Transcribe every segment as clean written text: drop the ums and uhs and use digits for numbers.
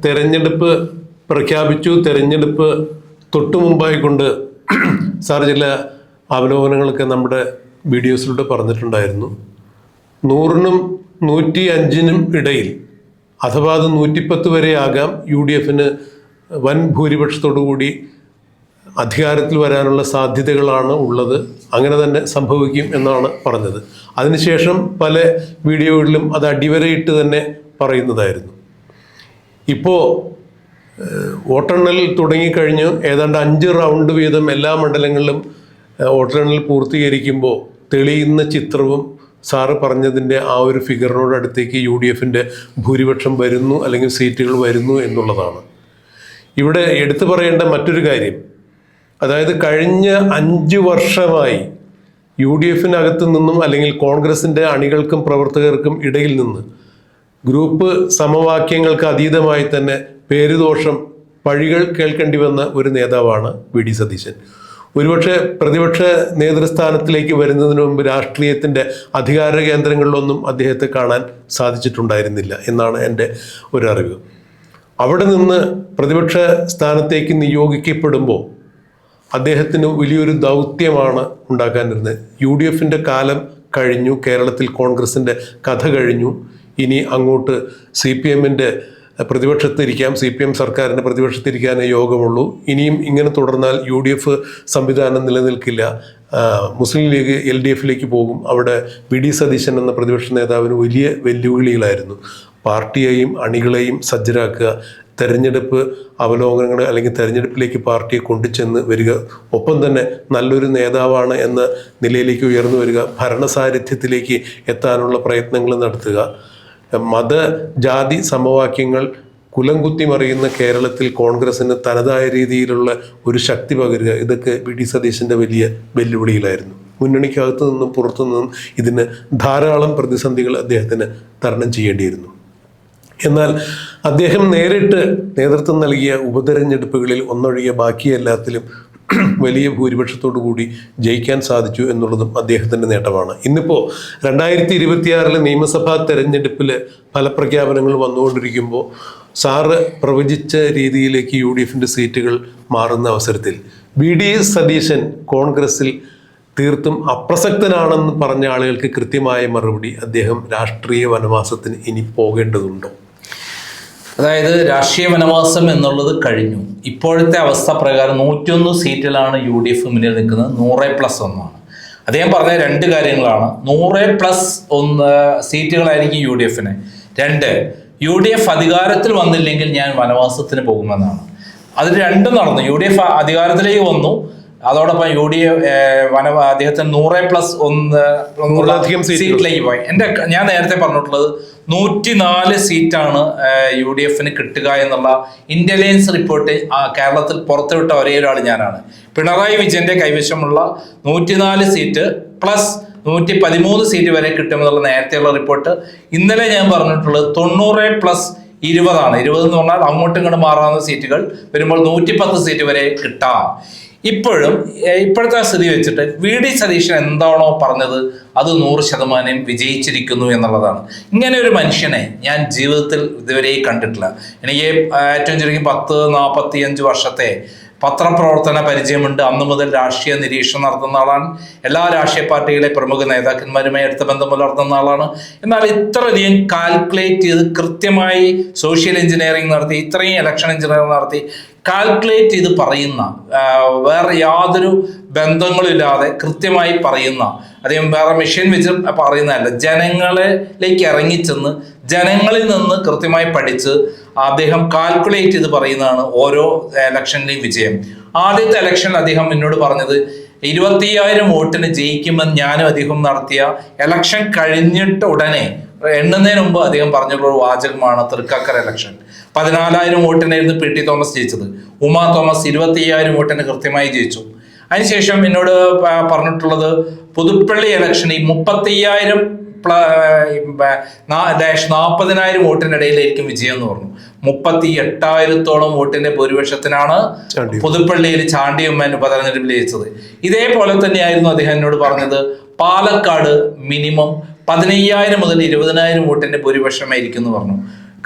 തെരഞ്ഞെടുപ്പ് പ്രഖ്യാപിച്ചു. തെരഞ്ഞെടുപ്പ് തൊട്ടു മുമ്പായി കൊണ്ട് സാർ ചില അവലോകനങ്ങളൊക്കെ നമ്മുടെ വീഡിയോസിലൂടെ പറഞ്ഞിട്ടുണ്ടായിരുന്നു. 100-നും 105-നും ഇടയിൽ, അഥവാ അത് 110 വരെ ആകാം, UDF വൻ ഭൂരിപക്ഷത്തോടു കൂടി അധികാരത്തിൽ വരാനുള്ള സാധ്യതകളാണ് ഉള്ളത്. അങ്ങനെ തന്നെ സംഭവിക്കും എന്നാണ് പറഞ്ഞത്. അതിനുശേഷം പല വീഡിയോകളിലും അത് അടിവരയിട്ട് തന്നെ പറയുന്നതായിരുന്നു. ഇപ്പോൾ വോട്ടെണ്ണൽ തുടങ്ങിക്കഴിഞ്ഞു. ഏതാണ്ട് 5 റൗണ്ട് വീതം എല്ലാ മണ്ഡലങ്ങളിലും വോട്ടെണ്ണൽ പൂർത്തീകരിക്കുമ്പോൾ തെളിയുന്ന ചിത്രവും സാറ് പറഞ്ഞതിൻ്റെ ആ ഒരു ഫിഗറിനോട് അടുത്തേക്ക് UDF ഭൂരിപക്ഷം വരുന്നു, അല്ലെങ്കിൽ സീറ്റുകൾ വരുന്നു എന്നുള്ളതാണ്. ഇവിടെ എടുത്തു പറയേണ്ട മറ്റൊരു കാര്യം, അതായത് കഴിഞ്ഞ 5 വർഷമായി UDF നിന്നും, അല്ലെങ്കിൽ കോൺഗ്രസിൻ്റെ അണികൾക്കും പ്രവർത്തകർക്കും ഇടയിൽ നിന്ന് ഗ്രൂപ്പ് സമവാക്യങ്ങൾക്ക് അതീതമായി തന്നെ പേരുദോഷം, പഴികൾ കേൾക്കേണ്ടി വന്ന ഒരു നേതാവാണ് VD സതീശൻ. ഒരുപക്ഷെ പ്രതിപക്ഷ നേതൃസ്ഥാനത്തിലേക്ക് വരുന്നതിന് മുമ്പ് രാഷ്ട്രീയത്തിൻ്റെ അധികാര കേന്ദ്രങ്ങളിലൊന്നും അദ്ദേഹത്തെ കാണാൻ സാധിച്ചിട്ടുണ്ടായിരുന്നില്ല എന്നാണ് എൻ്റെ ഒരറിവ്. അവിടെ നിന്ന് പ്രതിപക്ഷ സ്ഥാനത്തേക്ക് നിയോഗിക്കപ്പെടുമ്പോൾ അദ്ദേഹത്തിന് വലിയൊരു ദൗത്യമാണ് ഉണ്ടാക്കാനിരുന്നത്. UDF കാലം കഴിഞ്ഞു, കേരളത്തിൽ കോൺഗ്രസിൻ്റെ കഥ കഴിഞ്ഞു. ഇനി അങ്ങോട്ട് CPM പ്രതിപക്ഷത്തിരിക്കാം, CPM സർക്കാരിൻ്റെ പ്രതിപക്ഷത്തിരിക്കാനേ യോഗമുള്ളൂ. ഇനിയും ഇങ്ങനെ തുടർന്നാൽ UDF സംവിധാനം നിലനിൽക്കില്ല. മുസ്ലിം ലീഗ് LDF പോകും. അവിടെ VD സതീശൻ എന്ന പ്രതിപക്ഷ നേതാവിന് വലിയ വെല്ലുവിളികളായിരുന്നു. പാർട്ടിയെയും അണികളെയും സജ്ജരാക്കുക, തെരഞ്ഞെടുപ്പ് അവലോകനങ്ങൾ, അല്ലെങ്കിൽ തെരഞ്ഞെടുപ്പിലേക്ക് പാർട്ടിയെ കൊണ്ടുചെന്ന് വരിക, ഒപ്പം തന്നെ നല്ലൊരു നേതാവാണ് എന്ന നിലയിലേക്ക് ഉയർന്നു വരിക, ഭരണസാരഥ്യത്തിലേക്ക് എത്താനുള്ള പ്രയത്നങ്ങൾ നടത്തുക. മത ജാതി സമവാക്യങ്ങൾ കുലംകുത്തി മറിയുന്ന കേരളത്തിൽ കോൺഗ്രസിന് തനതായ രീതിയിലുള്ള ഒരു ശക്തി പകരുക, ഇതൊക്കെ VD സതീശൻ്റെ വലിയ വെല്ലുവിളിയിലായിരുന്നു. മുന്നണിക്കകത്തു നിന്നും പുറത്തു നിന്നും ഇതിന് ധാരാളം പ്രതിസന്ധികൾ അദ്ദേഹത്തിന് തരണം ചെയ്യേണ്ടിയിരുന്നു. എന്നാൽ അദ്ദേഹം നേരിട്ട് നേതൃത്വം നൽകിയ ഉപതെരഞ്ഞെടുപ്പുകളിൽ ഒന്നൊഴികെ ബാക്കി എല്ലാത്തിലും വലിയ ഭൂരിപക്ഷത്തോടു കൂടി ജയിക്കാൻ സാധിച്ചു എന്നുള്ളതും അദ്ദേഹത്തിൻ്റെ നേട്ടമാണ്. ഇന്നിപ്പോൾ 2026 നിയമസഭാ തെരഞ്ഞെടുപ്പിൽ ഫലപ്രഖ്യാപനങ്ങൾ വന്നുകൊണ്ടിരിക്കുമ്പോൾ സാറ് പ്രവചിച്ച രീതിയിലേക്ക് UDF സീറ്റുകൾ മാറുന്ന അവസരത്തിൽ VD സതീശൻ കോൺഗ്രസിൽ തീർത്തും അപ്രസക്തനാണെന്ന് പറഞ്ഞ ആളുകൾക്ക് കൃത്യമായ മറുപടി, അദ്ദേഹം രാഷ്ട്രീയ വനവാസത്തിന് ഇനി പോകേണ്ടതുണ്ടോ? അതായത് രാഷ്ട്രീയ വനവാസം എന്നുള്ളത് കഴിഞ്ഞു. ഇപ്പോഴത്തെ അവസ്ഥ പ്രകാരം 101 സീറ്റിലാണ് UDF മുന്നിൽ നിൽക്കുന്നത്. 100+1 അദ്ദേഹം പറഞ്ഞ 2 കാര്യങ്ങളാണ്. 100+1 സീറ്റുകളായിരിക്കും UDF. 2, UDF അധികാരത്തിൽ വന്നില്ലെങ്കിൽ ഞാൻ വനവാസത്തിന് പോകുമെന്നാണ്. അതിൽ 2 നടന്നു. UDF അധികാരത്തിലേക്ക് വന്നു, അതോടൊപ്പം അദ്ദേഹത്തിന് 100+1 സീറ്റിലേക്ക് പോയി. ഞാൻ നേരത്തെ പറഞ്ഞിട്ടുള്ളത് 104 സീറ്റാണ് UDF കിട്ടുക എന്നുള്ള ഇന്റലിജൻസ് റിപ്പോർട്ട് കേരളത്തിൽ പുറത്തുവിട്ട ഒരേ ഒരാൾ ഞാനാണ്. പിണറായി വിജയന്റെ കൈവശമുള്ള 104 സീറ്റ് പ്ലസ് 113 സീറ്റ് വരെ കിട്ടുമെന്നുള്ള നേരത്തെയുള്ള റിപ്പോർട്ട്. ഇന്നലെ ഞാൻ പറഞ്ഞിട്ടുള്ളത് 90+20 20 എന്ന് പറഞ്ഞാൽ അങ്ങോട്ടും ഇങ്ങോട്ടും മാറാവുന്ന സീറ്റുകൾ വരുമ്പോൾ 110 സീറ്റ് വരെ കിട്ടാം. ഇപ്പോഴത്തെ സ്ഥിതി വെച്ചിട്ട് VD സതീശൻ എന്താണോ പറഞ്ഞത് അത് 100% വിജയിച്ചിരിക്കുന്നു എന്നുള്ളതാണ്. ഇങ്ങനെ ഒരു മനുഷ്യനെ ഞാൻ ജീവിതത്തിൽ ഇതുവരെ കണ്ടിട്ടില്ല. എനിക്ക് ഏറ്റവും ചുരുങ്ങി 45 വർഷത്തെ പത്രപ്രവർത്തന പരിചയമുണ്ട്. അന്നു മുതൽ രാഷ്ട്രീയ നിരീക്ഷണം നടത്തുന്ന ആളാണ്. എല്ലാ രാഷ്ട്രീയ പാർട്ടികളെ പ്രമുഖ നേതാക്കന്മാരുമായി അടുത്ത ബന്ധം പുലർത്തുന്ന ആളാണ്. എന്നാൽ ഇത്രയധികം കാൽക്കുലേറ്റ് ചെയ്ത് കൃത്യമായി സോഷ്യൽ എഞ്ചിനീയറിംഗ് നടത്തി, ഇത്രയും ഇലക്ഷൻ എഞ്ചിനീയറിംഗ് നടത്തി കാൽക്കുലേറ്റ് ചെയ്ത് പറയുന്ന, വേറെ യാതൊരു ബന്ധങ്ങളില്ലാതെ കൃത്യമായി പറയുന്ന, അദ്ദേഹം വേറെ മെഷീൻ വെച്ച് പറയുന്നതല്ല, ജനങ്ങളിലേക്ക് ഇറങ്ങിച്ചെന്ന് ജനങ്ങളിൽ നിന്ന് കൃത്യമായി പഠിച്ച് അദ്ദേഹം കാൽക്കുലേറ്റ് ചെയ്ത് പറയുന്നതാണ് ഓരോ ഇലക്ഷനിലെയും വിജയം. ആദ്യത്തെ ഇലക്ഷനിൽ അദ്ദേഹം എന്നോട് പറഞ്ഞത് 25,000 വോട്ടിന് ജയിക്കുമെന്ന് ഞാനും അദ്ദേഹം നടത്തിയ ഇലക്ഷൻ കഴിഞ്ഞിട്ട് ഉടനെ എണ്ണുന്നതിന് മുമ്പ് അദ്ദേഹം പറഞ്ഞിട്ടുള്ള ഒരു വാചകമാണ് തൃക്കാക്കര ഇലക്ഷൻ. 14,000 വോട്ടിനായിരുന്നു PT തോമസ് ജയിച്ചത്. ഉമാ തോമസ് 25,000 വോട്ടിന് കൃത്യമായി ജയിച്ചു. അതിനുശേഷം എന്നോട് പറഞ്ഞിട്ടുള്ളത് പുതുപ്പള്ളി ഇലക്ഷനിൽ 30,000-40,000 വോട്ടിനിടയിലായിരിക്കും വിജയം എന്ന് പറഞ്ഞു. 38,000-ഓളം വോട്ടിന്റെ ഭൂരിപക്ഷത്തിനാണ് പുതുപ്പള്ളിയിൽ ചാണ്ടി ഉമ്മൻ ഉപതെരഞ്ഞെടുപ്പിൽ ജയിച്ചത്. ഇതേപോലെ തന്നെയായിരുന്നു അദ്ദേഹം എന്നോട് പറഞ്ഞത് പാലക്കാട് മിനിമം 15,000 മുതൽ 20,000 വോട്ടിന്റെ ഭൂരിപക്ഷമായിരിക്കും എന്ന് പറഞ്ഞു.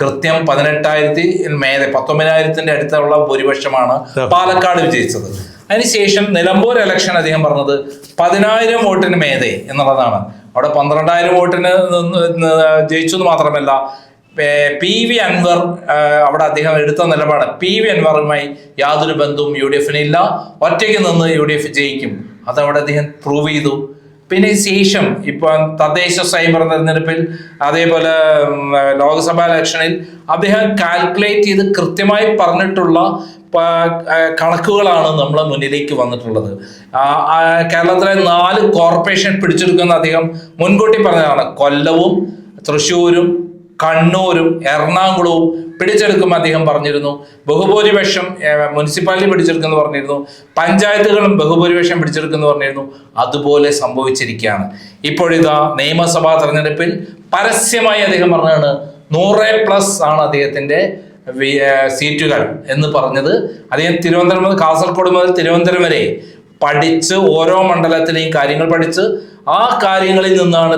കൃത്യം 18,000 മേലെ 19,000 അടുത്തുള്ള ഭൂരിപക്ഷമാണ് പാലക്കാട് വിജയിച്ചത്. അതിനുശേഷം നിലമ്പൂർ ഇലക്ഷൻ അദ്ദേഹം പറഞ്ഞത് 10,000 വോട്ടിന് മേലെ എന്നുള്ളതാണ്. അവിടെ 12,000 വോട്ടിന് ജയിച്ചു എന്ന് മാത്രമല്ല, PV അൻവർ അവിടെ അദ്ദേഹം എടുത്ത നിലപാട് PV അൻവറുമായി യാതൊരു ബന്ധവും UDF ഇല്ല, ഒറ്റയ്ക്ക് നിന്ന് UDF ജയിക്കും, അതവിടെ അദ്ദേഹം പ്രൂവ് ചെയ്തു. പിന്നെ ശേഷം ഇപ്പൊ തദ്ദേശ സ്വയംഭരണ തെരഞ്ഞെടുപ്പിൽ അതേപോലെ ലോക്സഭാ ഇലക്ഷനിൽ അദ്ദേഹം കാൽക്കുലേറ്റ് ചെയ്ത് കൃത്യമായി പറഞ്ഞിട്ടുള്ള കണക്കുകളാണ് നമ്മളെ മുന്നിലേക്ക് വന്നിട്ടുള്ളത്. കേരളത്തിലെ 4 കോർപ്പറേഷൻ പിടിച്ചെടുക്കുന്ന അദ്ദേഹം മുൻകൂട്ടി പറഞ്ഞതാണ്. കൊല്ലവും തൃശ്ശൂരും കണ്ണൂരും എറണാകുളവും പിടിച്ചെടുക്കും അദ്ദേഹം പറഞ്ഞിരുന്നു. ബഹുഭൂരിപക്ഷം മുനിസിപ്പാലിറ്റി പിടിച്ചെടുക്കുമെന്ന് പറഞ്ഞിരുന്നു. പഞ്ചായത്തുകളും ബഹുഭൂരിപക്ഷം പിടിച്ചെടുക്കുമെന്ന് പറഞ്ഞിരുന്നു. അതുപോലെ സംഭവിച്ചിരിക്കുകയാണ്. ഇപ്പോഴിതാ നിയമസഭാ തെരഞ്ഞെടുപ്പിൽ പരസ്യമായി അദ്ദേഹം പറഞ്ഞാണ് 100+ ആണ് അദ്ദേഹത്തിന്റെ സീറ്റുകൾ എന്ന് പറഞ്ഞത്. അദ്ദേഹം തിരുവനന്തപുരം മുതൽ കാസർഗോഡ് മുതൽ തിരുവനന്തപുരം വരെ പഠിച്ച് ഓരോ മണ്ഡലത്തിലെയും കാര്യങ്ങൾ പഠിച്ച് ആ കാര്യങ്ങളിൽ നിന്നാണ്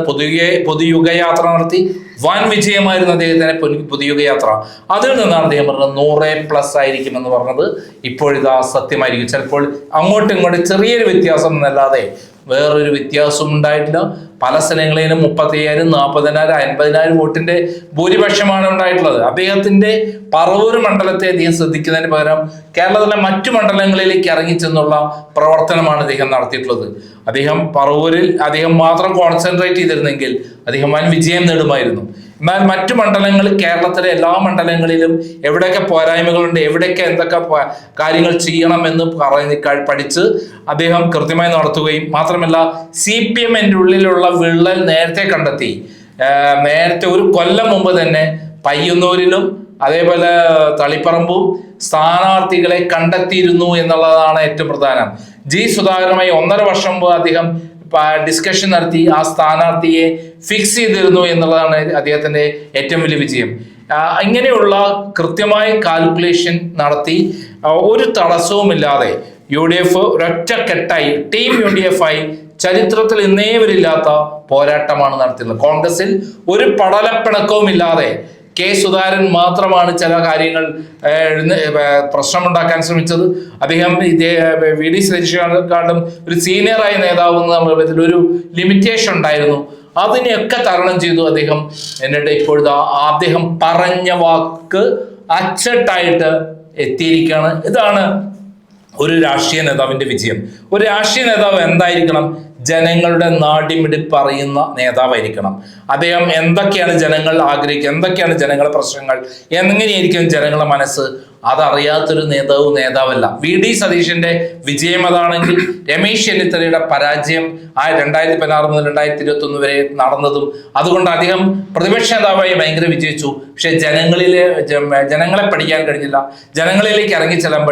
പൊതുയുഗയാത്ര നടത്തി. വൻ വിജയമായിരുന്നു അദ്ദേഹത്തിന് പൊതുയുഗയാത്ര. അതിൽ നിന്നാണ് അദ്ദേഹം പറഞ്ഞത് 100+ ആയിരിക്കും എന്ന് പറഞ്ഞത്. ഇപ്പോഴിതാ സത്യമായിരിക്കും. ചിലപ്പോൾ അങ്ങോട്ടും ഇങ്ങോട്ടും ചെറിയൊരു വ്യത്യാസം എന്നല്ലാതെ വേറൊരു വ്യത്യാസവും ഉണ്ടായിട്ടില്ല. പല സ്ഥലങ്ങളിലും 35,000, 40,000, 50,000 വോട്ടിന്റെ ഭൂരിപക്ഷമാണ് ഉണ്ടായിട്ടുള്ളത്. അദ്ദേഹത്തിന്റെ പറവൂർ മണ്ഡലത്തെ അദ്ദേഹം ശ്രദ്ധിക്കുന്നതിന് പകരം കേരളത്തിലെ മറ്റു മണ്ഡലങ്ങളിലേക്ക് ഇറങ്ങിച്ചെന്നുള്ള പ്രവർത്തനമാണ് അദ്ദേഹം നടത്തിയിട്ടുള്ളത്. അദ്ദേഹം പറവൂരിൽ അദ്ദേഹം മാത്രം കോൺസെൻട്രേറ്റ് ചെയ്തിരുന്നെങ്കിൽ അദ്ദേഹം വൻ വിജയം നേടുമായിരുന്നു. എന്നാൽ മറ്റു മണ്ഡലങ്ങളിൽ, കേരളത്തിലെ എല്ലാ മണ്ഡലങ്ങളിലും എവിടെയൊക്കെ പോരായ്മകളുണ്ട്, എവിടെയൊക്കെ എന്തൊക്കെ കാര്യങ്ങൾ ചെയ്യണമെന്ന് പഠിച്ച് അദ്ദേഹം കൃത്യമായി നടത്തുകയും മാത്രമല്ല CPM-ന്റെ ഉള്ളിലുള്ള വിള്ളൽ നേരത്തെ കണ്ടെത്തി. നേരത്തെ ഒരു കൊല്ലം മുമ്പ് തന്നെ പയ്യന്നൂരിലും അതേപോലെ തളിപ്പറമ്പും സ്ഥാനാർത്ഥികളെ കണ്ടെത്തിയിരുന്നു എന്നുള്ളതാണ് ഏറ്റവും പ്രധാനം. സുധാകരനുമായി 1.5 വർഷം മുമ്പ് അദ്ദേഹം ഡിസ്കഷൻ നടത്തി ആ സ്ഥാനാർത്ഥിയെ ഫിക്സ് ചെയ്തിരുന്നു എന്നുള്ളതാണ് അദ്ദേഹത്തിന്റെ ഏറ്റവും വലിയ വിജയം. ഇങ്ങനെയുള്ള കൃത്യമായ കാൽക്കുലേഷൻ നടത്തി ഒരു തടസ്സവുമില്ലാതെ UDF ഒരൊറ്റക്കെട്ടായി ടീം UDF ആയി ചരിത്രത്തിൽ ഇന്നേവരില്ലാത്ത പോരാട്ടമാണ് നടത്തിയത്. കോൺഗ്രസിൽ ഒരു പടലപ്പിണക്കവും ഇല്ലാതെ സുധാകരൻ മാത്രമാണ് ചില കാര്യങ്ങൾ പ്രശ്നമുണ്ടാക്കാൻ ശ്രമിച്ചത്. അദ്ദേഹം VD സതീശനെക്കാളും ഒരു സീനിയറായ നേതാവ് എന്നുള്ള ഒരു ലിമിറ്റേഷൻ ഉണ്ടായിരുന്നു. അതിനെയൊക്കെ തരണം ചെയ്തു അദ്ദേഹം. എന്നിട്ട് ഇപ്പോഴത്തെ അദ്ദേഹം പറഞ്ഞ വാക്ക് അച്ചട്ടായിട്ട് എത്തിയിരിക്കുകയാണ്. ഇതാണ് ഒരു രാഷ്ട്രീയ നേതാവിന്റെ വിജയം. ഒരു രാഷ്ട്രീയ നേതാവ് എന്തായിരിക്കണം? ജനങ്ങളുടെ നാടിമിടിപ്പ് അറിയുന്ന നേതാവായിരിക്കണം. അദ്ദേഹം എന്തൊക്കെയാണ് ജനങ്ങൾ ആഗ്രഹിക്കുക, എന്തൊക്കെയാണ് ജനങ്ങളുടെ പ്രശ്നങ്ങൾ, എങ്ങനെയായിരിക്കും ജനങ്ങളുടെ മനസ്സ്, അതറിയാത്തൊരു നേതാവല്ല. VD സതീശന്റെ വിജയം അതാണെങ്കിൽ രമേശ് ചെന്നിത്തലയുടെ പരാജയം 2016 മുതൽ 2021 വരെ നടന്നതും അതുകൊണ്ട് അദ്ദേഹം പ്രതിപക്ഷ നേതാവായി ഭയങ്കര വിജയിച്ചു. പക്ഷെ ജനങ്ങളെ പഠിക്കാൻ കഴിഞ്ഞില്ല, ജനങ്ങളിലേക്ക് ഇറങ്ങിച്ചെല്ലാൻ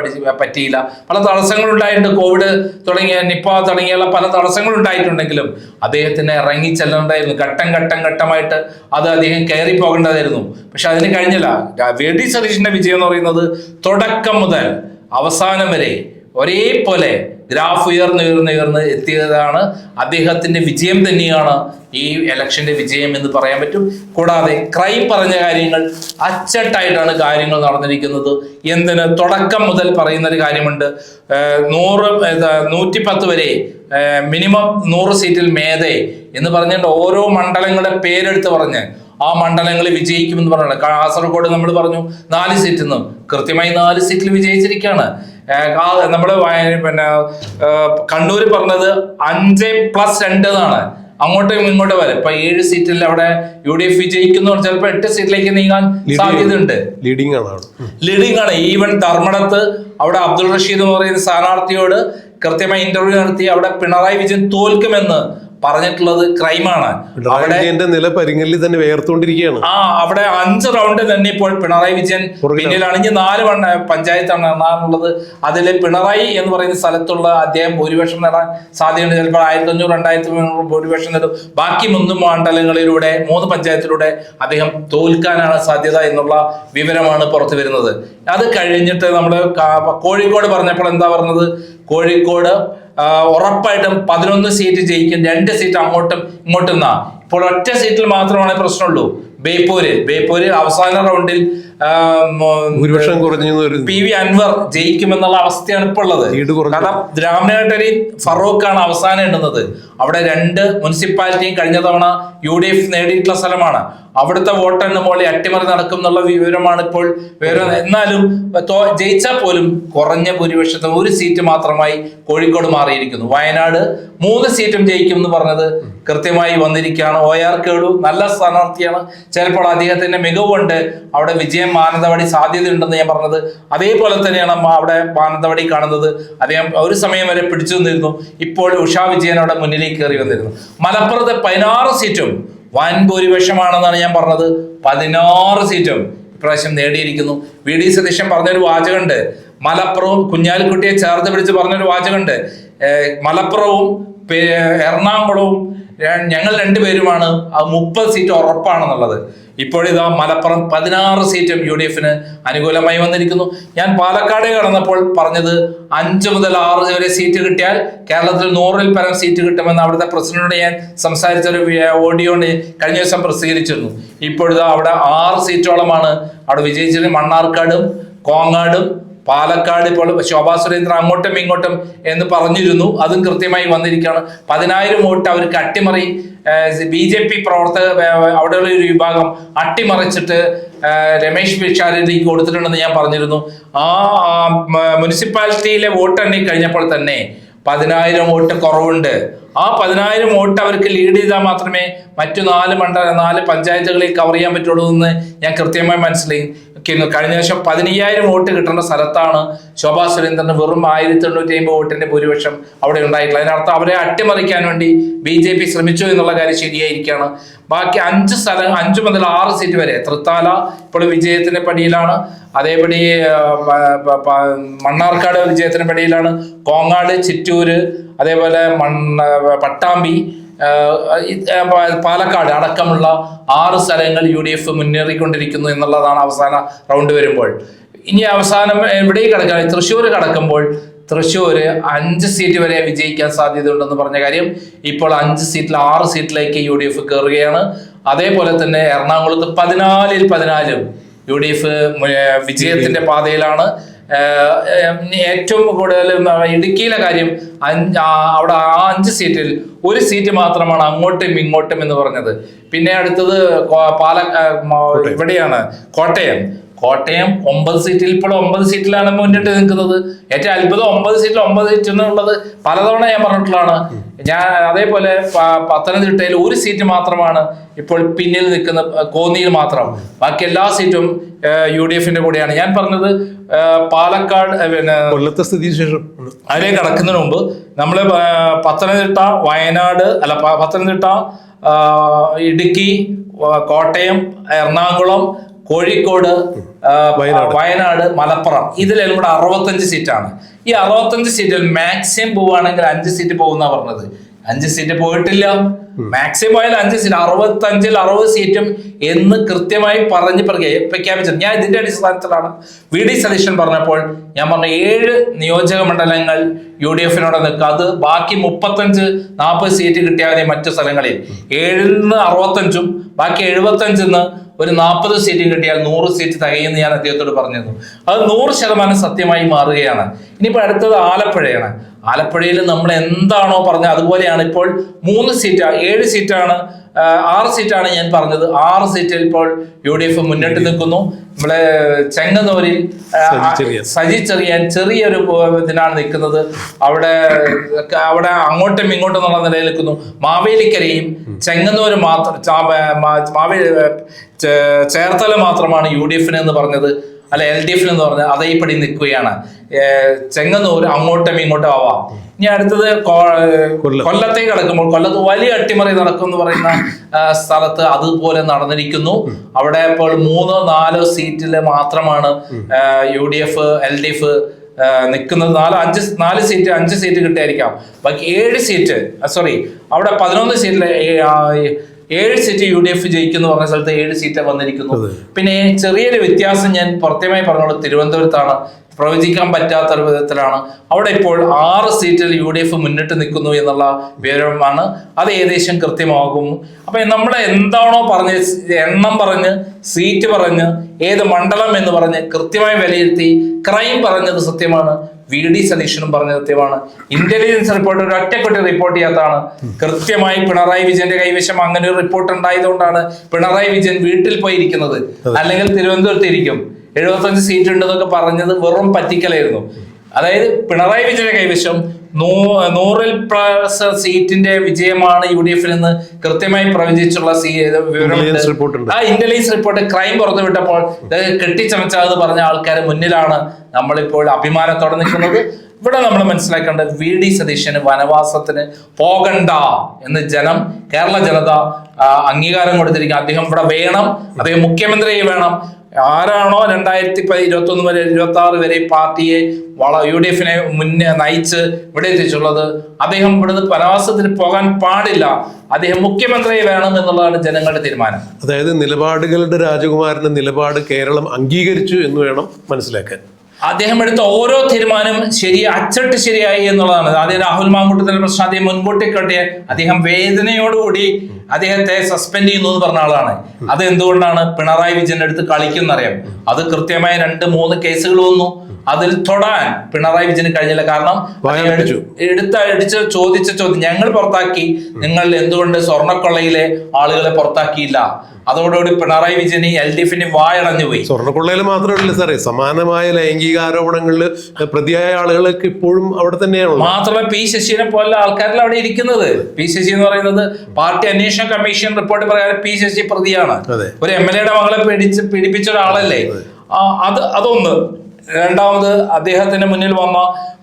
പറ്റിയില്ല. പല തടസ്സങ്ങളുണ്ടായിട്ടുണ്ട്. കോവിഡ് തുടങ്ങിയ നിപ്പ തുടങ്ങിയുള്ള പല തടസ്സങ്ങളുണ്ടായിട്ടുണ്ടെങ്കിലും അദ്ദേഹത്തിന് ഇറങ്ങിച്ചെല്ലേണ്ടായിരുന്നു. ഘട്ടമായിട്ട് അത് അദ്ദേഹം കയറി പോകേണ്ടതായിരുന്നു. പക്ഷെ അതിന് കഴിഞ്ഞില്ല. VD സതീശന്റെ വിജയം എന്ന് പറയുന്നത് തുടക്കം മുതൽ അവസാനം വരെ ഒരേപോലെ ഗ്രാഫ് ഉയർന്ന് എത്തിയതാണ്. അദ്ദേഹത്തിന്റെ വിജയം തന്നെയാണ് ഈ ഇലക്ഷന്റെ വിജയം എന്ന് പറയാൻ പറ്റും. കൂടാതെ ക്രൈം പറഞ്ഞ കാര്യങ്ങൾ അച്ചട്ടായിട്ടാണ് കാര്യങ്ങൾ നടന്നിരിക്കുന്നത്. എന്തിന് തുടക്കം മുതൽ പറയുന്ന ഒരു കാര്യമുണ്ട്. 110 വരെ മിനിമം 100 സീറ്റിൽ മേതെ എന്ന് പറഞ്ഞിട്ട് ഓരോ മണ്ഡലങ്ങളുടെ പേരെടുത്ത് പറഞ്ഞ് ആ മണ്ഡലങ്ങളിൽ വിജയിക്കുമെന്ന് പറഞ്ഞില്ല. കാസർഗോഡ് നമ്മൾ പറഞ്ഞു 4 സീറ്റിൽ നിന്ന് കൃത്യമായി 4 സീറ്റിൽ വിജയിച്ചിരിക്കുകയാണ്. നമ്മള് കണ്ണൂര് പറഞ്ഞത് 5+2 എന്നാണ്. അങ്ങോട്ടും ഇങ്ങോട്ടും വരെ ഇപ്പൊ 7 സീറ്റിൽ അവിടെ UDF വിജയിക്കുന്നു. ചിലപ്പോ 8 സീറ്റിലേക്ക് നീങ്ങാൻ സാധ്യതയുണ്ട്. ലീഡിംഗ് ആണ്. ഈവൻ ധർമ്മടത്ത് അവിടെ അബ്ദുൾ റഷീദ് എന്ന് പറയുന്ന സ്ഥാനാർത്ഥിയോട് കൃത്യമായി ഇന്റർവ്യൂ നടത്തി അവിടെ പിണറായി വിജയൻ തോൽക്കുമെന്ന് പറഞ്ഞിട്ടുള്ളത് ക്രൈമാണ്. അവിടെ നില പരിങ്ങലിൽ തന്നെ വേർത്തുകൊണ്ടിരിക്കുകയാണ്. അവിടെ 5 റൗണ്ട് തന്നെ ഇപ്പോൾ പിണറായി വിജയൻ പിന്നിലാണ്. ഇനി 4 പഞ്ചായത്താണ് എണ്ണാനുള്ളത്. അതിൽ പിണറായി എന്ന് പറയുന്ന സ്ഥലത്തുള്ള അദ്ദേഹം ഭൂരിപക്ഷം നേടാൻ സാധ്യതയുണ്ട്. ചിലപ്പോൾ 1500-2000 ഭൂരിപക്ഷം നേടും. ബാക്കി 3 മണ്ഡലങ്ങളിലൂടെ 3 പഞ്ചായത്തിലൂടെ അദ്ദേഹം തോൽക്കാനാണ് സാധ്യത എന്നുള്ള വിവരമാണ് പുറത്തു വരുന്നത്. അത് കഴിഞ്ഞിട്ട് നമ്മൾ കോഴിക്കോട് പറഞ്ഞപ്പോൾ എന്താ പറഞ്ഞത്? കോഴിക്കോട് ഉറപ്പായിട്ടും 11 സീറ്റ് ജയിക്കും, 2 സീറ്റ് അങ്ങോട്ടും ഇങ്ങോട്ടും. ഇപ്പോൾ ഒറ്റ സീറ്റിൽ മാത്രമാണ് പ്രശ്നമുള്ളൂ. ബേപ്പൂരിൽ അവസാന റൗണ്ടിൽ ഭൂരിപക്ഷം കുറഞ്ഞു PV അൻവർ ജയിക്കുമെന്നുള്ള അവസ്ഥയാണ് ഇപ്പോൾ ഉള്ളത്. കാരണം രാമനാട്ടരി ഫറൂഖാണ് അവസാനം എണ്ണുന്നത്. അവിടെ 2 മുനിസിപ്പാലിറ്റിയും കഴിഞ്ഞ തവണ UDF നേടിയിട്ടുള്ള സ്ഥലമാണ്. അവിടുത്തെ വോട്ടെണ്ണുമ്പോൾ അട്ടിമറി നടക്കും എന്നുള്ള വിവരമാണ് ഇപ്പോൾ എന്നാലും ജയിച്ചാൽ പോലും കുറഞ്ഞ ഭൂരിപക്ഷത്തെ 1 സീറ്റ് മാത്രമായി കോഴിക്കോട് മാറിയിരിക്കുന്നു. വയനാട് 3 സീറ്റും ജയിക്കും എന്ന് പറഞ്ഞത് കൃത്യമായി വന്നിരിക്കുകയാണ്. OR കേളു നല്ല സ്ഥാനാർത്ഥിയാണ്, ചിലപ്പോൾ അദ്ദേഹത്തിന്റെ മികവുണ്ട്, അവിടെ വിജയം മാനന്തവാടി സാധ്യതയുണ്ടെന്ന് ഞാൻ പറഞ്ഞത്. അതേപോലെ തന്നെയാണ് അവിടെ മാനന്തവാടി കാണുന്നത്. അദ്ദേഹം ഒരു സമയം വരെ പിടിച്ചു നിന്നിരുന്നു, ഇപ്പോൾ ഉഷാ വിജയൻ അവിടെ മുന്നിലേക്ക് കയറി വന്നിരുന്നു. മലപ്പുറത്തെ 16 സീറ്റും വൻ ഭൂരിപക്ഷമാണെന്നാണ് ഞാൻ പറഞ്ഞത്. 16 സീറ്റും ഇപ്രാവശ്യം നേടിയിരിക്കുന്നു. VD സതീശൻ പറഞ്ഞൊരു വാചകമുണ്ട്, മലപ്പുറവും കുഞ്ഞാലിക്കുട്ടിയെ ചേർത്ത് പിടിച്ച് പറഞ്ഞൊരു വാചകമുണ്ട്, മലപ്പുറവും എറണാകുളവും ഞങ്ങൾ 2 പേരുമാണ് 30 സീറ്റ് ഉറപ്പാണെന്നുള്ളത്. ഇപ്പോഴിതാ മലപ്പുറം 16 സീറ്റും UDFന് അനുകൂലമായി വന്നിരിക്കുന്നു. ഞാൻ പാലക്കാട് കടന്നപ്പോൾ പറഞ്ഞത് 5 മുതൽ 6 വരെ സീറ്റ് കിട്ടിയാൽ കേരളത്തിൽ 100-ൽ പരം സീറ്റ് കിട്ടുമെന്ന് അവിടുത്തെ പ്രസിഡന്റിനോട് ഞാൻ സംസാരിച്ചൊരു ഓഡിയോ കഴിഞ്ഞ ദിവസം പ്രസിദ്ധീകരിച്ചിരുന്നു. ഇപ്പോഴിതാ അവിടെ 6 സീറ്റോളമാണ് അവിടെ വിജയിച്ചത്. മണ്ണാർക്കാടും കോങ്ങാടും പാലക്കാട് ഇപ്പോൾ ശോഭാ സുരേന്ദ്രൻ അങ്ങോട്ടും ഇങ്ങോട്ടും എന്ന് പറഞ്ഞിരുന്നു, അതും കൃത്യമായി വന്നിരിക്കുകയാണ്. 10,000 വോട്ട് അവർക്ക് അട്ടിമറി BJP പ്രവർത്തക അവിടെയുള്ള ഒരു വിഭാഗം അട്ടിമറിച്ചിട്ട് രമേശ് പിഷാരടിക്ക് കൊടുത്തിട്ടുണ്ടെന്ന് ഞാൻ പറഞ്ഞിരുന്നു. ആ മുനിസിപ്പാലിറ്റിയിലെ വോട്ട് എണ്ണി കഴിഞ്ഞപ്പോൾ തന്നെ 10,000 വോട്ട് കുറവുണ്ട്. ആ 10,000 വോട്ട് അവർക്ക് ലീഡ് ചെയ്താൽ മാത്രമേ മറ്റു 4 പഞ്ചായത്തുകളിൽ കവർ ചെയ്യാൻ പറ്റുള്ളൂ എന്ന് ഞാൻ കൃത്യമായി മനസ്സിലാക്കുന്നു. കഴിഞ്ഞ വർഷം 15,000 വോട്ട് കിട്ടേണ്ട സ്ഥലത്താണ് ശോഭാ സുരേന്ദ്രന് വെറും 1,095 വോട്ടിന്റെ ഭൂരിപക്ഷം അവിടെ ഉണ്ടായിട്ടുള്ളത്. അതിനർത്ഥം അവരെ അട്ടിമറിക്കാൻ വേണ്ടി BJP ശ്രമിച്ചു എന്നുള്ള കാര്യം ശരിയായിരിക്കുകയാണ്. ബാക്കി 5 മുതൽ 6 സീറ്റ് വരെ തൃത്താല ഇപ്പോൾ വിജയത്തിന്റെ പടിയിലാണ്. അതേപടി മണ്ണാർക്കാട് വിജയത്തിന്റെ പടിയിലാണ്. കോങ്ങാട്, ചിറ്റൂര്, അതേപോലെ പട്ടാമ്പി, പാലക്കാട് അടക്കമുള്ള 6 സ്ഥലങ്ങൾ UDF മുന്നേറിക്കൊണ്ടിരിക്കുന്നു എന്നുള്ളതാണ് അവസാന റൗണ്ട് വരുമ്പോൾ. ഇനി അവസാനം എവിടെ കിടക്കാൻ തൃശ്ശൂർ കടക്കുമ്പോൾ തൃശ്ശൂര് 5 സീറ്റ് വരെ വിജയിക്കാൻ സാധ്യതയുണ്ടെന്ന് പറഞ്ഞ കാര്യം ഇപ്പോൾ 5 സീറ്റിൽ 6 സീറ്റിലേക്ക് UDF കയറുകയാണ്. അതേപോലെ തന്നെ എറണാകുളത്ത് 14-ൽ 14 UDF വിജയത്തിന്റെ പാതയിലാണ്. ഏറ്റവും കൂടുതൽ ഇടുക്കിയിലെ കാര്യം അവിടെ 5 സീറ്റിൽ 1 സീറ്റ് മാത്രമാണ് അങ്ങോട്ടും ഇങ്ങോട്ടും എന്ന് പറഞ്ഞത്. പിന്നെ അടുത്തത് ഇവിടെയാണ് കോട്ടയം 9 സീറ്റിൽ ഇപ്പോൾ 9 സീറ്റിലാണ് മുന്നിട്ട് നിൽക്കുന്നത്. ഏറ്റവും അത്ഭുതം 9 സീറ്റിൽ 9 സീറ്റ് എന്നുള്ളത് പലതവണ ഞാൻ പറഞ്ഞിട്ടുള്ളതാണ്. അതേപോലെ പത്തനംതിട്ടയിൽ 1 സീറ്റ് മാത്രമാണ് ഇപ്പോൾ പിന്നിൽ നിൽക്കുന്ന, കോന്നിയിൽ മാത്രം. ബാക്കി എല്ലാ സീറ്റും UDFന്റെ കൂടെയാണ്. ഞാൻ പറഞ്ഞത് പാലക്കാട് പിന്നെ കൊല്ലത്തെ സ്ഥിതി ശേഷം അതിലേക്ക് കടക്കുന്നതിന് മുമ്പ് നമ്മള് പത്തനംതിട്ട, ഇടുക്കി, കോട്ടയം, എറണാകുളം, കോഴിക്കോട്, വയനാട്, മലപ്പുറം ഇതിലെല്ലാം കൂടെ 65 സീറ്റാണ്. ഈ 65 സീറ്റിൽ മാക്സിമം പോവുകയാണെങ്കിൽ 5 സീറ്റ് പോകുന്ന പറഞ്ഞത്. 5 സീറ്റ് പോയിട്ടില്ല. മാക്സിമം പോയാൽ 5 സീറ്റ്, 65-ൽ 60 സീറ്റും എന്ന് കൃത്യമായി പ്രഖ്യാപിച്ചത്. ഞാൻ ഇതിന്റെ അടിസ്ഥാനത്തിലാണ് VD സതീശൻ പറഞ്ഞപ്പോൾ ഞാൻ പറഞ്ഞ 7 നിയോജക മണ്ഡലങ്ങൾ UDFനോട് നിൽക്കുക. അത് ബാക്കി 35-40 സീറ്റ് കിട്ടിയാൽ മതി മറ്റു സ്ഥലങ്ങളിൽ. 7-ൽ 65-ഉം ബാക്കി 75-ന്ന് ഒരു 40 സീറ്റും കിട്ടിയാൽ 100 സീറ്റ് തികയെന്ന് ഞാൻ അദ്ദേഹത്തോട് പറഞ്ഞിരുന്നു. അത് 100% സത്യമായി മാറുകയാണ്. ഇനിയിപ്പോൾ അടുത്തത് ആലപ്പുഴയാണ്. ആലപ്പുഴയിൽ നമ്മൾ എന്താണോ പറഞ്ഞത് അതുപോലെയാണ്. ഇപ്പോൾ 3 സീറ്റ്, 7 സീറ്റാണ്, 6 സീറ്റാണ് ഞാൻ പറഞ്ഞത്. 6 സീറ്റിൽ ഇപ്പോൾ UDF മുന്നിട്ട് നിൽക്കുന്നു. നമ്മളെ ചെങ്ങന്നൂരിൽ സജി ചെറിയാൻ ചെറിയൊരു ഇതിനാണ് നിൽക്കുന്നത്. അവിടെ അങ്ങോട്ടും ഇങ്ങോട്ടും എന്നുള്ള നിലയിൽ നിൽക്കുന്നു. മാവേലിക്കരയും ചെങ്ങന്നൂരും മാത്രം, ചേർത്തല മാത്രമാണ് UDFന് എന്ന് പറഞ്ഞത്, അല്ല LDFന് എന്ന് പറഞ്ഞത് അതേപടി നിൽക്കുകയാണ്. ചെങ്ങന്നൂർ അങ്ങോട്ടും ഇങ്ങോട്ടും ആവാം. ഇനി അടുത്തത് കൊല്ലത്തേക്ക് കടക്കുമ്പോൾ കൊല്ലത്ത് വലിയ അട്ടിമറി നടക്കും എന്ന് പറയുന്ന സ്ഥലത്ത് അതുപോലെ നടന്നിരിക്കുന്നു. അവിടെ ഇപ്പോൾ 3-4 സീറ്റിൽ മാത്രമാണ് UDF LDF നിൽക്കുന്നത്. 5 സീറ്റ് കിട്ടിയായിരിക്കാം. ബാക്കി 7 സീറ്റ് അവിടെ 11 സീറ്റിൽ 7 സീറ്റ് UDF ജയിക്കുന്നു പറഞ്ഞ സ്ഥലത്ത് 7 സീറ്റ് വന്നിരിക്കുന്നു. പിന്നെ ചെറിയൊരു വ്യത്യാസം ഞാൻ പ്രത്യേകമായി പറഞ്ഞോളൂ, തിരുവനന്തപുരത്താണ്. പ്രവചിക്കാൻ പറ്റാത്ത ഒരു വിധത്തിലാണ്. അവിടെ ഇപ്പോൾ 6 സീറ്റിൽ UDF മുന്നിട്ട് നിൽക്കുന്നു എന്നുള്ള വിവരമാണ്. അത് ഏകദേശം കൃത്യമാകും. അപ്പൊ നമ്മൾ എന്താണോ പറഞ്ഞ് എണ്ണം പറഞ്ഞ് സീറ്റ് പറഞ്ഞ് ഏത് മണ്ഡലം എന്ന് പറഞ്ഞ് കൃത്യമായി വിലയിരുത്തി ക്രൈം പറഞ്ഞത് സത്യമാണ്, VD സതീശനും പറഞ്ഞ സത്യമാണ്, ഇന്റലിജൻസ് റിപ്പോർട്ട് ഒരു ഒറ്റക്കുട്ടി റിപ്പോർട്ട് ചെയ്യാത്തതാണ്. കൃത്യമായി പിണറായി വിജയന്റെ കൈവശം അങ്ങനെ ഒരു റിപ്പോർട്ട് ഉണ്ടായതുകൊണ്ടാണ് പിണറായി വിജയൻ വീട്ടിൽ പോയിരിക്കുന്നത്. അല്ലെങ്കിൽ തിരുവനന്തപുരത്ത് ഇരിക്കും. 75 സീറ്റ് ഉണ്ടെന്നൊക്കെ പറഞ്ഞത് വെറും പറ്റിക്കലായിരുന്നു. അതായത് പിണറായി വിജയന്റെ കൈവശം 100+ സീറ്റിന്റെ വിജയമാണ് UDF നിന്ന് കൃത്യമായി പ്രവചിച്ചുള്ള വിവരമുണ്ട്. ആ ഇന്റലിജൻസ് റിപ്പോർട്ട് ക്രൈം പുറത്തുവിട്ടപ്പോൾ കെട്ടിച്ചമച്ചാന്ന് പറഞ്ഞ ആൾക്കാർ മുന്നിലാണ് നമ്മളിപ്പോൾ അഭിമാനത്തോടെ നിൽക്കുന്നത്. ഇവിടെ നമ്മൾ മനസ്സിലാക്കേണ്ടത് VD സതീശന് വനവാസത്തിന് പോകണ്ട എന്ന് കേരള ജനത അംഗീകാരം കൊടുത്തിരിക്കുക. അദ്ദേഹം ഇവിടെ വേണം, അദ്ദേഹം മുഖ്യമന്ത്രി വേണം. ആരാണോ 2021 വരെ 26 വരെ പാർട്ടിയെ UDFനെ മുന്നേ നയിച്ച് ഇവിടെ എത്തിച്ചുള്ളത്, അദ്ദേഹം ഇവിടുന്ന് വനവാസത്തിന് പോകാൻ പാടില്ല, അദ്ദേഹം മുഖ്യമന്ത്രി വേണം എന്നുള്ളതാണ് ജനങ്ങളുടെ തീരുമാനം. അതായത് നിലപാടുകളുടെ രാജകുമാരന്റെ നിലപാട് കേരളം അംഗീകരിച്ചു എന്ന് വേണം മനസ്സിലാക്കാൻ. അദ്ദേഹം എടുത്ത ഓരോ തീരുമാനം അച്ചട്ട് ശരിയായി എന്നുള്ളതാണ്. ആദ്യം രാഹുൽ മാങ്കൂട്ടത്തിന്റെ പ്രശ്നം അദ്ദേഹം മുൻകൂട്ടി കണ്ടിയ അദ്ദേഹം വേദനയോടുകൂടി അദ്ദേഹത്തെ സസ്പെൻഡ് ചെയ്യുന്നു എന്ന് പറഞ്ഞ ആളാണ്. അത് എന്തുകൊണ്ടാണ്? പിണറായി വിജയന്റെ അടുത്ത് കളിക്കുന്നറിയാം. അത് കൃത്യമായ 2-3 കേസുകൾ വന്നു. അതിൽ തൊടാൻ പിണറായി വിജയന് കഴിഞ്ഞില്ല. കാരണം അടിച്ച് ചോദിച്ച ചോദ്യം ഞങ്ങൾ പുറത്താക്കി, നിങ്ങൾ എന്തുകൊണ്ട് സ്വർണ്ണക്കൊള്ളയിലെ ആളുകളെ പുറത്താക്കിയില്ല? അതോടുകൂടി പിണറായി വിജയന് LDFന് വായടഞ്ഞു പോയി. സ്വർണ്ണക്കൊള്ളയിൽ മാത്രമല്ല സാറേ, സമാനമായ ലൈംഗിക ആരോപണങ്ങളിൽ പ്രതിയായ ആളുകളൊക്കെ ഇപ്പോഴും അവിടെ തന്നെയാണ്. മാത്രമല്ല P ശശിനെ പോലെ ആൾക്കാരിൽ അവിടെ ഇരിക്കുന്നത്. P ശശി എന്ന് പറയുന്നത് പാർട്ടി അന്വേഷണ കമ്മീഷൻ റിപ്പോർട്ട് പ്രകാരം P ശശി പ്രതിയാണ്. ഒരു MLAയുടെ മകളെ പീഡിപ്പിച്ച ഒരാളല്ലേ. അതൊന്ന്. രണ്ടാമത് അദ്ദേഹത്തിന് മുന്നിൽ വന്ന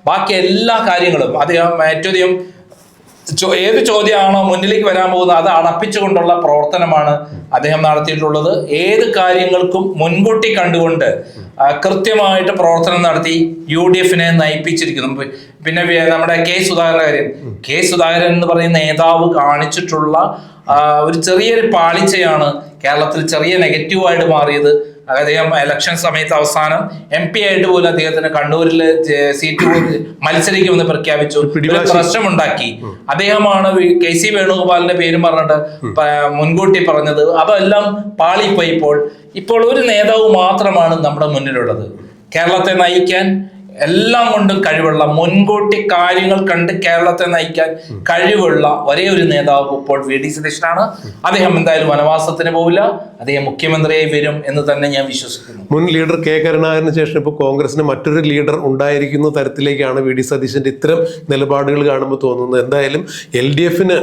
ബാക്കി എല്ലാ കാര്യങ്ങളും അദ്ദേഹം ഏറ്റവും ഏത് ചോദ്യമാണോ മുന്നിലേക്ക് വരാൻ പോകുന്നത് അത് അടപ്പിച്ചുകൊണ്ടുള്ള പ്രവർത്തനമാണ് അദ്ദേഹം നടത്തിയിട്ടുള്ളത്. ഏത് കാര്യങ്ങൾക്കും മുൻകൂട്ടി കണ്ടുകൊണ്ട് കൃത്യമായിട്ട് പ്രവർത്തനം നടത്തി UDFനെ നയിപ്പിച്ചിരിക്കുന്നു. പിന്നെ നമ്മുടെ കെ സുധാകരൻ എന്ന് പറയുന്ന നേതാവ് കാണിച്ചിട്ടുള്ള ഒരു ചെറിയൊരു പാളിച്ചയാണ് കേരളത്തിൽ ചെറിയ നെഗറ്റീവായിട്ട് മാറിയത്. അദ്ദേഹം ഇലക്ഷൻ സമയത്ത് അവസാനം MP ആയിട്ട് പോലും അദ്ദേഹത്തിന് കണ്ണൂരിൽ സീറ്റ് മത്സരിക്കുമെന്ന് പ്രഖ്യാപിച്ചു, പ്രശ്നമുണ്ടാക്കി. അദ്ദേഹമാണ് KC വേണുഗോപാലിന്റെ പേരും പറഞ്ഞിട്ട് മുൻകൂട്ടി പറഞ്ഞത്. അതെല്ലാം പാളിപ്പോയി. ഇപ്പോൾ ഒരു നേതാവ് മാത്രമാണ് നമ്മുടെ മുന്നിലുള്ളത്, കേരളത്തെ നയിക്കാൻ എല്ലാം കൊണ്ടും കഴിവുള്ള, മുൻകൂട്ടി കാര്യങ്ങൾ കണ്ട് കേരളത്തെ നയിക്കാൻ കഴിവുള്ള ഒരേ ഒരു നേതാവ് ഇപ്പോൾ VD സതീശനാണ്. അദ്ദേഹം എന്തായാലും വനവാസത്തിന് പോവില്ല, അദ്ദേഹം മുഖ്യമന്ത്രിയായി വരും എന്ന് തന്നെ ഞാൻ വിശ്വസിക്കുന്നു. മുൻ ലീഡർ K കരുണാകരന് ശേഷം ഇപ്പോൾ കോൺഗ്രസിന് മറ്റൊരു ലീഡർ ഉണ്ടായിരിക്കുന്ന തരത്തിലേക്കാണ് VD സതീശന്റെ ഇത്തരം നിലപാടുകൾ കാണുമ്പോൾ തോന്നുന്നത്. എന്തായാലും LDFന്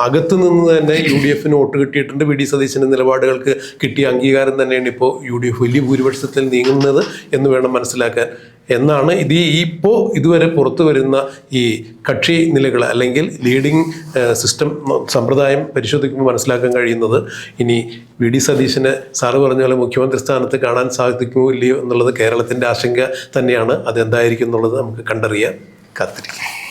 അകത്തു നിന്ന് തന്നെ UDFന് വോട്ട് കിട്ടിയിട്ടുണ്ട്. VD സതീശന്റെ നിലപാടുകൾക്ക് കിട്ടിയ അംഗീകാരം തന്നെയാണ് ഇപ്പോൾ UDF വലിയ ഭൂരിപക്ഷത്തിൽ നീങ്ങുന്നത് എന്ന് വേണം മനസ്സിലാക്കാൻ. എന്നാണ് ഇപ്പോൾ ഇതുവരെ പുറത്തു വരുന്ന ഈ കക്ഷി നിലകൾ അല്ലെങ്കിൽ ലീഡിംഗ് സിസ്റ്റം സമ്പ്രദായം പരിശോധിക്കുമ്പോൾ മനസ്സിലാക്കാൻ കഴിയുന്നത്. ഇനി VD സതീശന് സാറ് പറഞ്ഞ പോലെ മുഖ്യമന്ത്രി സ്ഥാനത്ത് കാണാൻ സാധിക്കുമോ ഇല്ലയോ എന്നുള്ളത് കേരളത്തിൻ്റെ ആശങ്ക തന്നെയാണ്. അതെന്തായിരിക്കും എന്നുള്ളത് നമുക്ക് കണ്ടറിയാൻ കാത്തിരിക്കാം.